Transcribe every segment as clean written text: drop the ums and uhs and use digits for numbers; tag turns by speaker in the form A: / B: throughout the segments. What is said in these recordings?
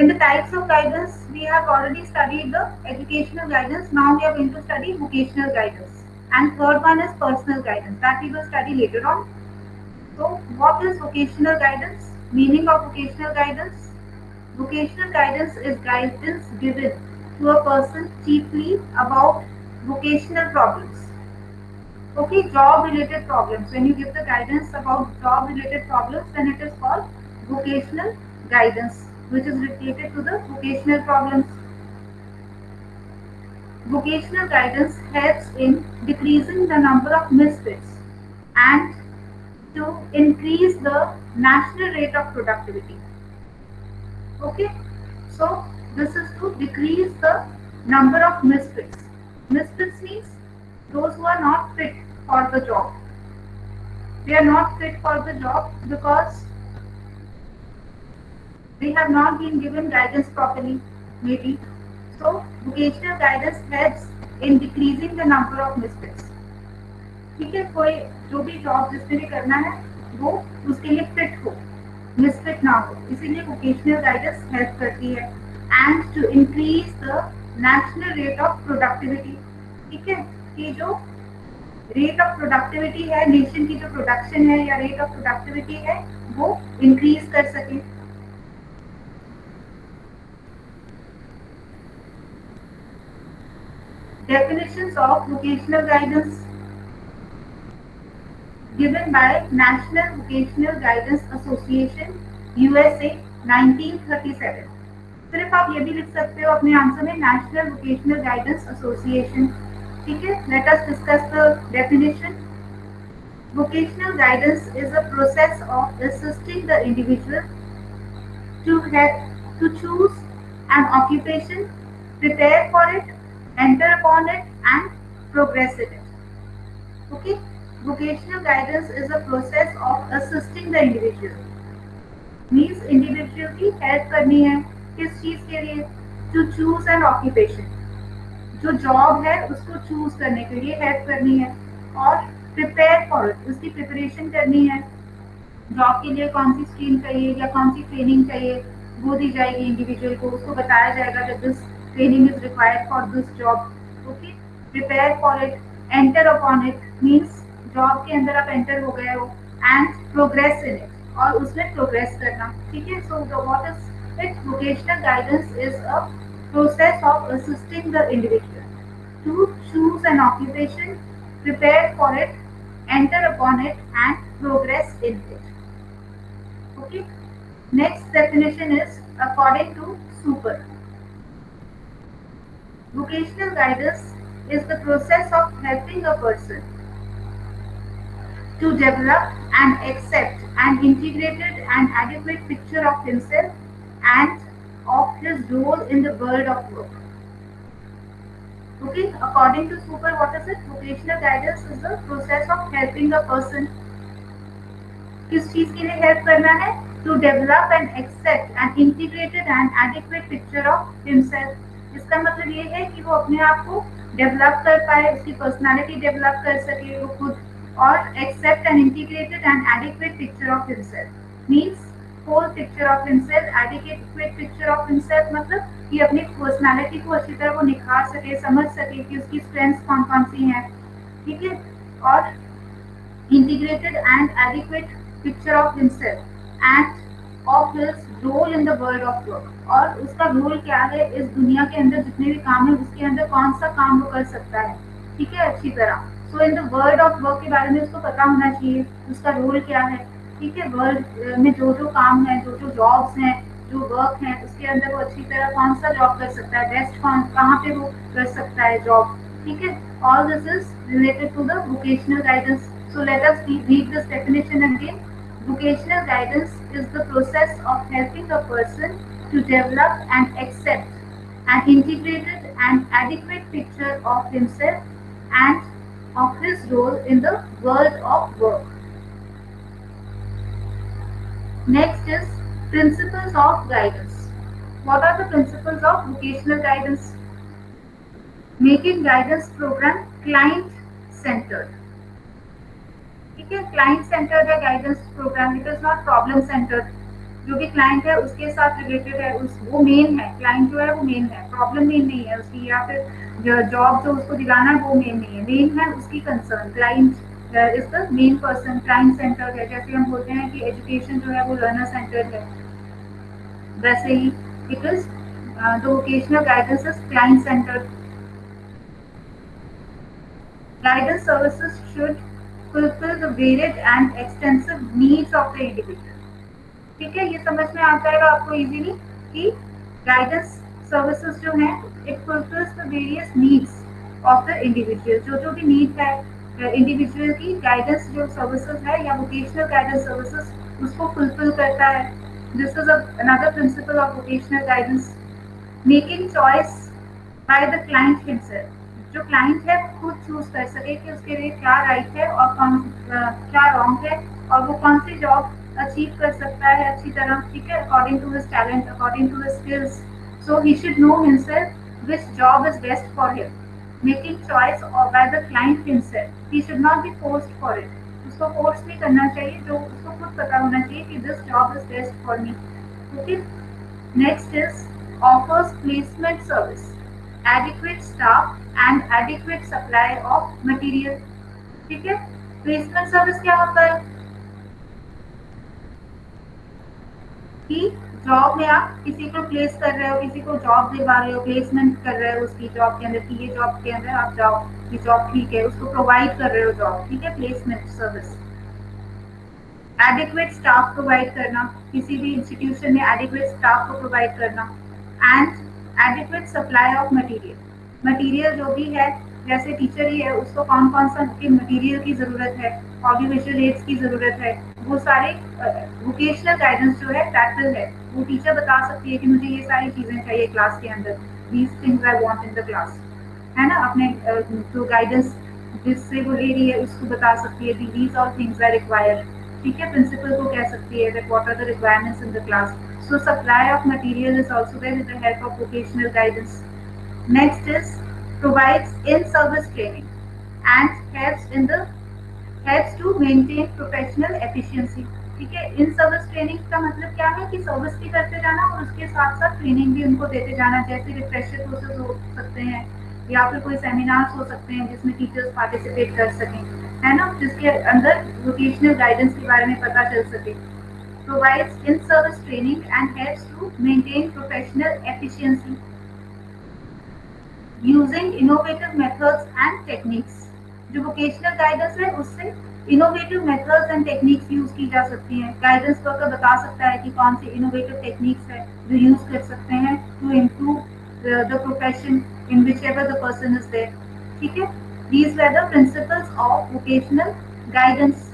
A: In the types of guidance, we have already studied the educational guidance. Now we are going to study vocational guidance. And third one is personal guidance that we will study later on. So, what is vocational guidance? Meaning of vocational guidance? Vocational guidance is guidance given to a person chiefly about vocational problems. Okay, job related problems. When you give the guidance about job related problems, then it is called vocational guidance, which is related to the vocational problems. Vocational guidance helps in decreasing the number of misfits and to increase the national rate of productivity. Okay, so this is to decrease the number of misfits. Misfits means those who are not fit for the job. They are not fit for the job because they have not been given guidance properly, maybe. So vocational guidance helps in decreasing the number of misfits. ठीक है, कोई जो भी job जिसने भी करना है वो उसके लिए फिट हो, मिसफिट ना हो, इसीलिए वोकेशनल गाइडेंस हेल्प करती है and to increase the national rate of productivity. ठीक है, कि जो रेट ऑफ प्रोडक्टिविटी है, नेशन की जो प्रोडक्शन है या रेट ऑफ प्रोडक्टिविटी है वो इंक्रीज कर सके। Definitions of vocational guidance given by National Vocational Guidance Association USA 1937। सिर्फ आप ये भी लिख सकते हो अपने आंसर में नेशनल वोकेशनल गाइडेंस एसोसिएशन। ठीक है, let us discuss the definition. Vocational guidance is a process of assisting the individual to choose an occupation, prepare for it, enter upon it, and progress in it. Okay, vocational guidance is a process of assisting the individual. Means individual की help करनी है किस चीज के लिए? To choose an occupation, जो job है उसको चूज करने के लिए हेल्प करनी है, और प्रिपेयर फॉर इट, उसकी प्रिपरेशन करनी है। जॉब के लिए कौन सी स्ट्रीम चाहिए या कौन सी ट्रेनिंग चाहिए वो दी जाएगी इंडिविजुअल को, उसको बताया जाएगा that this training is required for this job. Okay, prepare for it, enter upon it means job के अंदर आप एंटर हो गए हो, एंड प्रोग्रेस इन इट, और उसमें प्रोग्रेस करना। ठीक है, so what is it? Vocational guidance is a process of assisting the individual to choose an occupation, prepare for it, enter upon it, and progress in it. Okay, next definition is according to Super. Vocational guidance is the process of helping a person to develop and accept an integrated and adequate picture of himself and of his role in the world of work. Okay, according to Super, what is it? Vocational guidance is the process of helping a person. किस चीज के लिए help करना है? To develop and accept an integrated and adequate picture of himself. इसका मतलब ये है कि वो अपने आप को डेवलप कर पाए, उसकी पर्सनालिटी डेवलप कर सके वो खुद, और accept an integrated and adequate picture of himself means whole picture of himself, adequate picture of himself मतलब कि अपनी पर्सनालिटी को अच्छी तरह वो निखार सके, समझ सके कि उसकी स्ट्रेंथ्स कौन कौन सी हैं। ठीक है, और integrated and adequate picture of himself and of his role in the world of work, और उसका रोल क्या है इस दुनिया के अंदर, जितने भी काम है उसके अंदर कौन सा काम वो कर सकता है। ठीक है, अच्छी तरह। So in the world of work के बारे में उसको पता होना चाहिए उसका रोल क्या है। ठीक है, वर्ल्ड में जो जो काम है, जो जो जॉब्स हैं, जो वर्क है, उसके अंदर वो अच्छी तरह कौन सा जॉब कर सकता है, बेस्ट कौन कहाँ पे वो कर सकता है जॉब। ठीक है, all this is related to the vocational guidance. So let us read this definition again. Vocational guidance is the process of helping a person to develop and accept an integrated and adequate picture of himself and of his role in the world of work. Next is principles of guidance. What are the principles of vocational guidance? Making guidance program client-centered. ठीक है, client centred है guidance programme, it is not problem centred. जो भी client है उसके साथ related है, उस वो मेन है, क्लाइंट जो है वो मेन है, प्रॉब्लम मेन नहीं है उसकी, या फिर जॉब जो उसको दिलाना है वो मेन नहीं है, मेन है उसकी concern. Client is the main person, client centred है। जैसे हम बोलते हैं कि एजुकेशन जो है वो लर्नर सेंटर्ड है, वैसे ही it is the vocational guidance is client centred. Guidance services should fulfill the varied and extensive needs of the individual. ठीक है, ये समझ में आ जाएगा आपको इजीली कि गाइडेंस सर्विसेज जो हैं it fulfils the various needs of the individual. जो जो भी नीड है इंडिविजुअल की, गाइडेंस जो सर्विसेज है या वोकेशनल गाइडेंस सर्विसेज उसको फुलफिल करता है। This is another principle of vocational guidance. Making choice by the client himself, जो क्लाइंट है खुद चूज कर सके कि उसके लिए क्या राइट है और क्या रॉन्ग है, और वो कौन सी जॉब अचीव कर सकता है अच्छी तरह, ठीक है, according to his talent, according to his skills. So he should know himself which job is best for him. Making choice by the client himself, he should not be forced for it. उसको force नहीं करना चाहिए, जो उसको खुद पता होना चाहिए कि this job is best for me. Okay, next is offers placement service, adequate staff and adequate supply of material। ठीक है, प्लेसमेंट सर्विस क्या होता है कि जॉब में आप किसी को प्लेस कर रहे हो, किसी को जॉब दिलवा रहे हो, प्लेसमेंट कर रहे हो उसकी जॉब के अंदर, कि ये जॉब के अंदर आप जाओ, ये जॉब ठीक है, उसको प्रोवाइड कर रहे हो जॉब, ठीक है, placement service. Adequate staff provide करना, किसी भी इंस्टीट्यूशन में एडिक्वेट स्टाफ को प्रोवाइड करना, and adequate supply of material. Material जो भी है, जैसे टीचर ही है उसको कौन कौन सा मटेरियल की जरूरत है, ऑडियो विजुअल एड्स की जरूरत है, वो सारे वोकेशनल गाइडेंस जो है प्रैक्टिकल है, वो टीचर बता सकती है कि मुझे ये सारी चीजें चाहिए क्लास के अंदर, these things I want in the class, है ना, अपने जो गाइडेंस जिससे वो ले रही है उसको बता सकती है these all things are required. ठीक है, प्रिंसिपल को कह सकती है that what are the requirements in the class. So supply of material is also there with the help of vocational guidance. Next is provides in-service training and helps to maintain professional efficiency। ठीक है, in service training का मतलब क्या है कि service भी करते जाना और उसके साथ साथ ट्रेनिंग भी उनको देते जाना, जैसे रिफ्रेशर कोर्सेज हो सकते हैं या फिर कोई सेमिनार्स हो सकते हैं जिसमें टीचर्स पार्टिसिपेट कर सकें, है ना, जिसके अंदर वोकेशनल गाइडेंस के बारे में पता चल सके। Provides in-service training and helps to maintain professional efficiency using innovative methods and techniques। जो vocational guidance है उससे innovative methods and techniques use की जा सकती हैं। गाइडेंस वर्कर बता सकता है कि कौन सी innovative techniques है जो यूज कर सकते हैं to improve the profession in whichever the person is there। ठीक है, these were the principles of vocational guidance।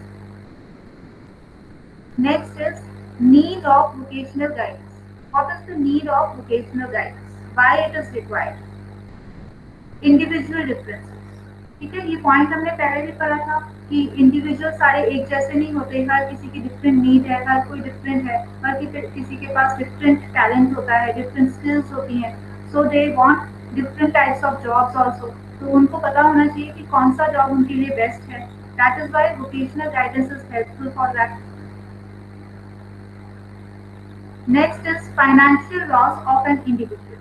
A: Next is need of vocational guidance. What is the need of vocational guidance? Why it is required? Individual differences। ठीक है, ये point हमने पहले भी पढ़ा था कि इंडिविजुअल सारे एक जैसे नहीं होते, हर किसी की डिफरेंट नीड है, हर कोई डिफरेंट है, हर किसी के पास डिफरेंट टैलेंट होता है, डिफरेंट स्किल्स होती हैं। So they want different types of jobs also, तो उनको पता होना चाहिए कि कौन सा जॉब उनके लिए बेस्ट है। That is why vocational guidance is helpful for that. Next is financial loss of an individual.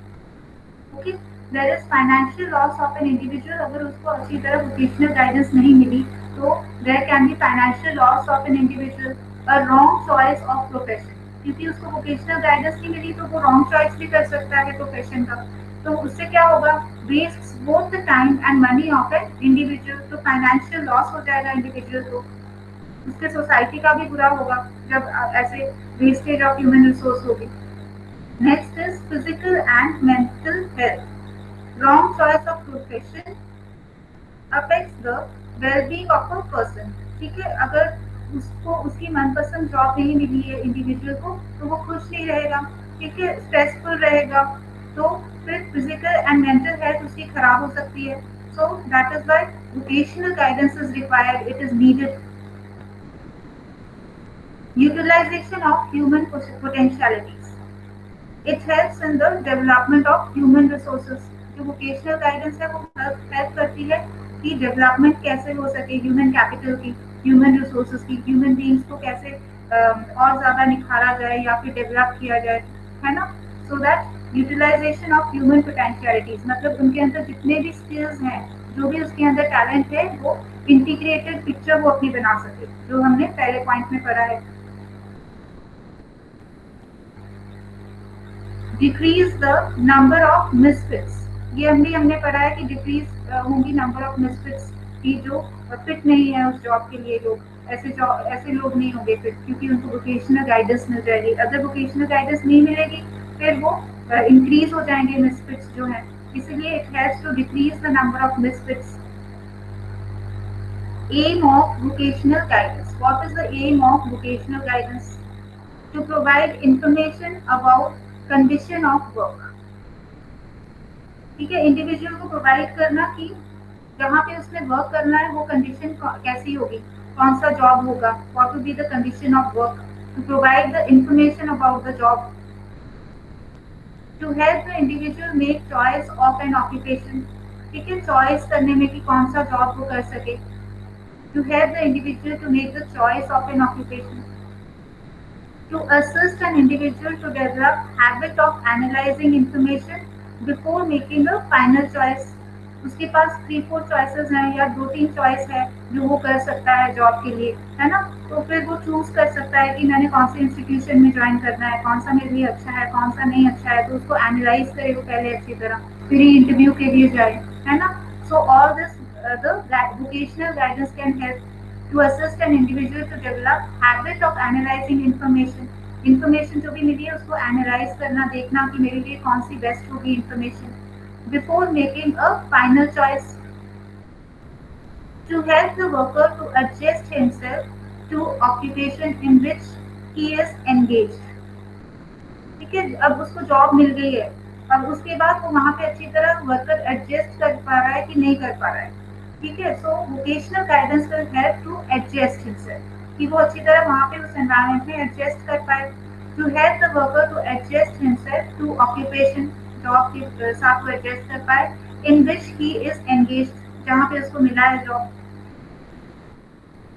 A: Okay, there is financial loss of an individual। अगर उसको अच्छी तरह vocational guidance नहीं मिली तो there can be financial loss of an individual, a wrong choice of profession। क्योंकि उसको vocational guidance नहीं मिली तो वो wrong choice भी कर सकता है profession का, तो उससे क्या होगा, wastes both the time and money of an individual। तो financial loss हो जाएगा individual को, उसके सोसाइटी का भी बुरा होगा जब ऐसे वेस्टेज ऑफ ह्यूमन रिसोर्स होगी। Next is physical and mental health. Wrong choice of profession affects the wellbeing of a person. ठीक है, अगर उसको उसकी मनपसंद जॉब नहीं मिली है इंडिविजुअल को तो वो खुश नहीं रहेगा, ठीक है, स्ट्रेसफुल रहेगा, तो फिर फिजिकल एंड मेंटल हेल्थ उसकी खराब हो सकती है। So that is why vocational guidance is required, it is needed. Utilization of human potentialities. It helps in the development of human resources। जो vocational guidance है वो help करती है कि development कैसे हो सके ह्यूमन कैपिटल की, ह्यूमन रिसोर्सेज की, ह्यूमन बींग्स को कैसे और ज़्यादा निखारा जाए या फिर डेवलप किया जाए, है ना। So that utilisation of human potentialities, मतलब उनके अंदर जितने भी स्किल्स हैं, जो भी उसके अंदर टैलेंट है, वो इंटीग्रेटेड पिक्चर वो अपनी बना सके, जो हमने पहले पॉइंट में पढ़ा है। Decrease the number of misfits, ये हमने पढ़ा है कि डिक्रीज होंगी नंबर ऑफ मिसफिट्स की, जो फिट नहीं है उस जॉब के लिए, लोग ऐसे लोग नहीं होंगे फिट, क्योंकि उनको वोकेशनल गाइडेंस मिल जाएगी। अगर वोकेशनल गाइडेंस नहीं मिलेगी फिर वो इंक्रीज हो जाएंगे मिसफिट्स जो है, इसलिए it helps to decrease the number of misfits. Aim of vocational guidance. What is the aim of vocational guidance? To provide information about condition of work. ठीक है, इंडिविजुअल को प्रोवाइड करना कि जहाँ पे उसने वर्क करना है वो कंडीशन कैसी होगी, कौन सा जॉब होगा, what will be the condition of work, to provide the information about the job, to help the individual make choice of an occupation. ठीक है, चॉइस करने में कि कौन सा जॉब वो कर सके, to help the individual to make the choice of an occupation, to assist an individual to develop habit of analyzing information before making a final choice। उसके पास 3-4 चॉइसेस हैं या 2-3 चॉइस है जो वो कर सकता है जॉब के लिए, है ना। तो फिर वो चूज कर सकता है कि मैंने कौन से इंस्टीट्यूशन में ज्वाइन करना है, कौन सा मेरे लिए अच्छा है, कौन सा नहीं अच्छा है, तो उसको एनालाइज करे वो पहले अच्छी तरह, फिर ही इंटरव्यू के लिए जाए, है ना। So all this the vocational guidance can help to assist an individual to develop habit of analyzing information। information जो भी मिली है उसको एनालाइज करना, देखना कि मेरे लिए कौन सी बेस्ट होगी information before making a final choice, to help the worker to adjust himself to occupation in which he is engaged। ठीक है, अब उसको जॉब मिल गई है, अब उसके बाद वो वहाँ पे अच्छी तरह वर्कर एडजस्ट कर पा रहा है कि नहीं कर पा रहा है। ठीक है, so vocational guidance will help to adjust himself, कि वो अच्छी तरह वहाँ पे उस एनवायरनमेंट में एडजस्ट कर पाए, to help the worker to adjust himself to occupation, job के साथ वो एडजस्ट कर पाए, इन विच ही इज एंगेज, जहाँ पे उसको मिला है job,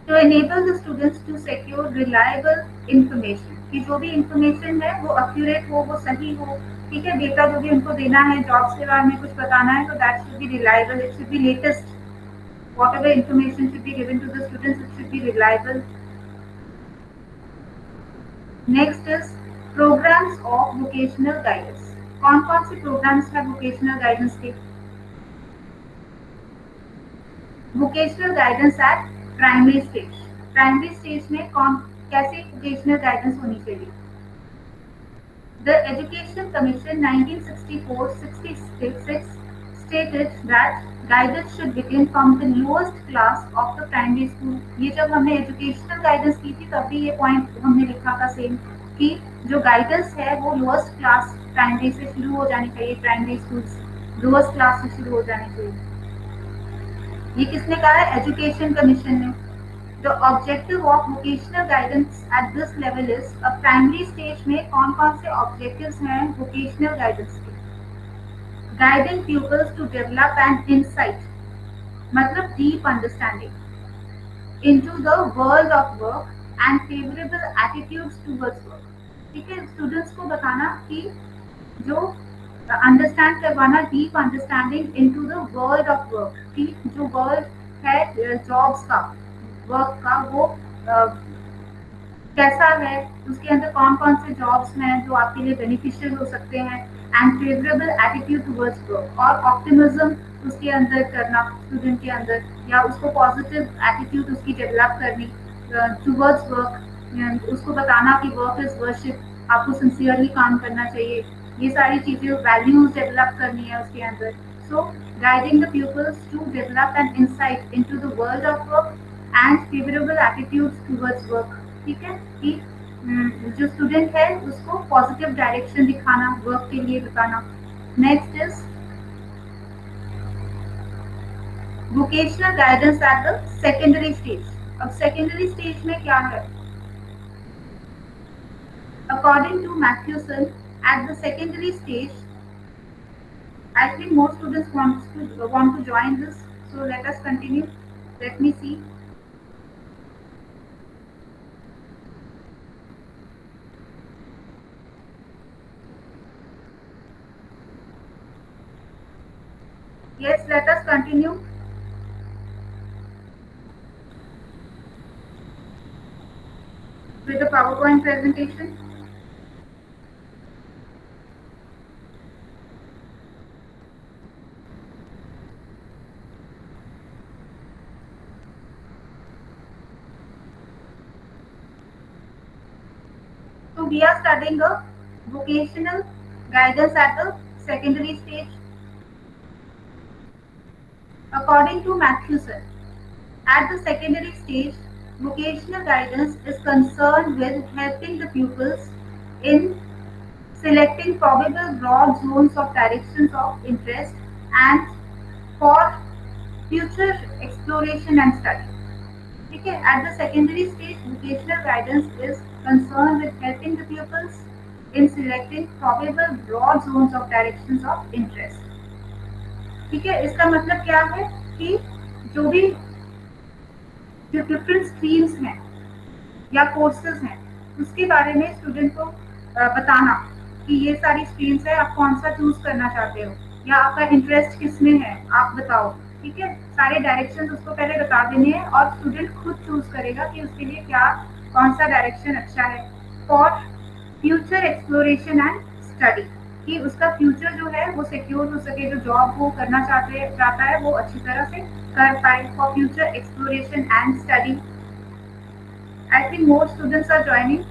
A: to enable the students to secure reliable information, कि जो भी इंफॉर्मेशन है वो एक्यूरेट हो, वो सही हो। ठीक है, डेटा जो भी उनको देना है, जॉब्स के बारे में कुछ बताना है, तो that should be reliable, it should be latest, whatever information should be given to the students, it should be reliable। Next is programmes of vocational guidance. कौन कौन से प्रोग्राम्स है वोकेशनल गाइडेंस के? Vocational guidance at primary stage, primary stage में कौन कैसे vocational guidance होनी चाहिए? The education commission 1964-66 stated that guidance should begin from the lowest class of the primary school। ये जब हमने एजुकेशनल गाइडेंस की थी तब भी ये पॉइंट हमने लिखा था सेम, कि जो गाइडेंस है वो लोएस्ट क्लास प्राइमरी से शुरू हो जानी चाहिए, प्राइमरी स्कूल लोएस्ट क्लास से शुरू हो जानी चाहिए। ये किसने कहा है? एजुकेशन कमीशन ने। The objective of vocational guidance at this level is, अब प्राइमरी स्टेज में कौन कौन से ऑब्जेक्टिव्स हैं वोकेशनल गाइडेंस के? Guiding pupils to develop an insight, मतलब deep understanding into the world of work and favorable attitudes towards work। ठीक है, स्टूडेंट्स को बताना कि जो अंडरस्टैंड करवाना, deep understanding into the world of work, कि जो वर्ल्ड है जॉब्स का, वर्क का, वो कैसा है, उसके अंदर कौन कौन से जॉब्स हैं जो आपके लिए बेनिफिशियल हो सकते हैं, and favourable attitude towards work, और ऑप्टिमिज्म उसके अंदर करना स्टूडेंट के अंदर, या उसको पॉजिटिव एटीट्यूड उसकी डेवलप करनी टुवर्ड्स वर्क, उसको बताना कि वर्क इज वर्शिप, आपको सिंसियरली काम करना चाहिए, ये सारी चीजें, वैल्यूज डेवलप करनी है उसके अंदर। So guiding the peoples to develop an insight into the world of work and favourable attitudes towards work. ठीक है, कि जो स्टूडेंट है उसको पॉजिटिव डायरेक्शन दिखाना, वर्क के लिए बताना। Next is vocational guidance at the secondary stage. अब सेकेंडरी स्टेज में क्या है? According to Mathewson, at the secondary stage, I think more students want to join this, so let us continue. Let me see. Yes, let us continue with the PowerPoint presentation. So we are studying a vocational guidance at the secondary stage. According to Matthewson, at the secondary stage, vocational guidance is concerned with helping the pupils in selecting probable broad zones of directions of interest and for future exploration and study. ठीक है, at the secondary stage, vocational guidance is concerned with helping the pupils in selecting probable broad zones of directions of interest. ठीक है, इसका मतलब क्या है कि जो भी जो डिफरेंट स्ट्रीम्स हैं या कोर्सेज हैं उसके बारे में स्टूडेंट को बताना कि ये सारी स्ट्रीम्स है, आप कौन सा चूज करना चाहते हो या आपका इंटरेस्ट किस में है, आप बताओ। ठीक है, सारे डायरेक्शन उसको पहले बता देने हैं और स्टूडेंट खुद चूज करेगा कि उसके लिए क्या कौन सा डायरेक्शन अच्छा है for future exploration and study, कि उसका फ्यूचर जो है वो सिक्योर हो सके, जो जॉब वो करना चाहता है वो अच्छी तरह से कर पाए for future exploration and study. I think more students are joining.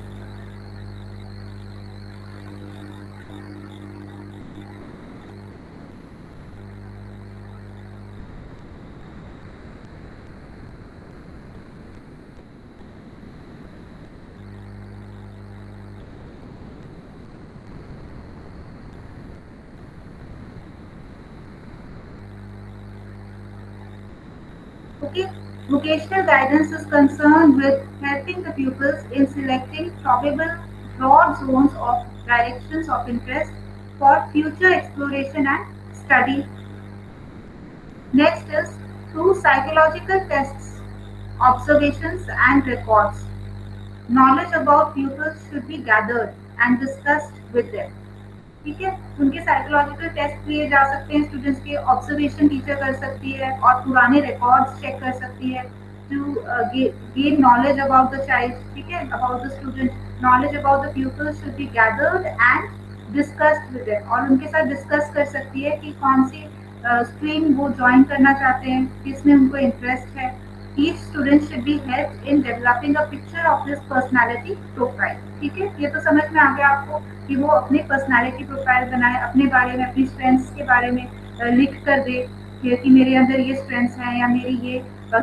A: Okay. Vocational guidance is concerned with helping the pupils in selecting probable broad zones of directions of interest for future exploration and study. Next is through psychological tests, observations and records. Knowledge about pupils should be gathered and discussed with them. ठीक है, उनके psychological test लिए जा सकते हैं, students के observation teacher कर सकती है और पुराने रिकॉर्ड्स चेक कर सकती है to gain knowledge about the child. ठीक है, about the student, knowledge about the people should be gathered and discussed with them, और उनके साथ डिस्कस कर सकती है कि कौन सी स्ट्रीम वो ज्वाइन करना चाहते हैं, किसमें उनको इंटरेस्ट है। Each student should be helped in developing a picture of his personality profile। ठीक है, ये तो समझ में आ गया आपको कि वो अपनी पर्सनालिटी प्रोफाइल बनाए, अपने बारे में, अपनी स्ट्रेंथ्स के बारे में लिख कर दे कि मेरे अंदर ये स्ट्रेंथ्स हैं या मेरी ये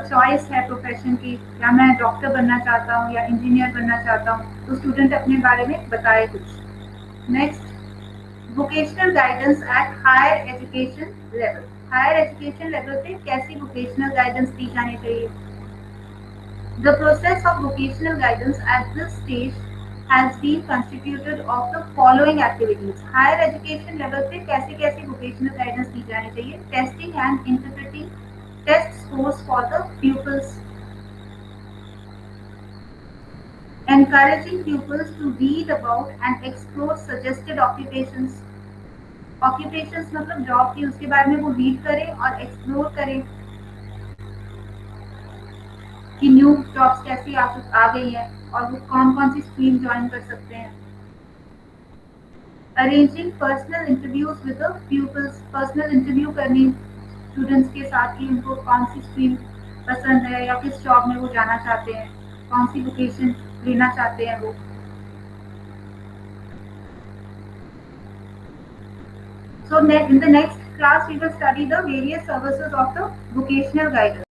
A: चॉइस है प्रोफेशन की, या मैं डॉक्टर बनना चाहता हूँ या इंजीनियर बनना चाहता हूँ, तो स्टूडेंट अपने बारे में बताए कुछ। Next, vocational guidance at higher education level. Higher education level पे कैसी वोकेशनल गाइडेंस दी जानी चाहिए? The process of vocational guidance at this stage has been constituted of the following activities. Higher education level पे कैसी कैसी vocational guidance दी जानी चाहिए? Testing and interpreting test scores for the pupils. Encouraging pupils to read about and explore suggested occupations. Occupations मतलब job की, उसके बारे में वो रीड करें और एक्सप्लोर करें कि न्यू जॉब्स कैसी आ गई है और वो कौन कौन सी स्ट्रीम ज्वाइन कर सकते हैं। Arranging personal interviews with the people's, personal interview करनी स्टूडेंट्स के साथ कि उनको कौन सी स्ट्रीम पसंद है या किस जॉब में वो जाना चाहते हैं, कौन सी वोकेशन लेना चाहते हैं वो। So in the next class we will study the various services of the vocational guidance.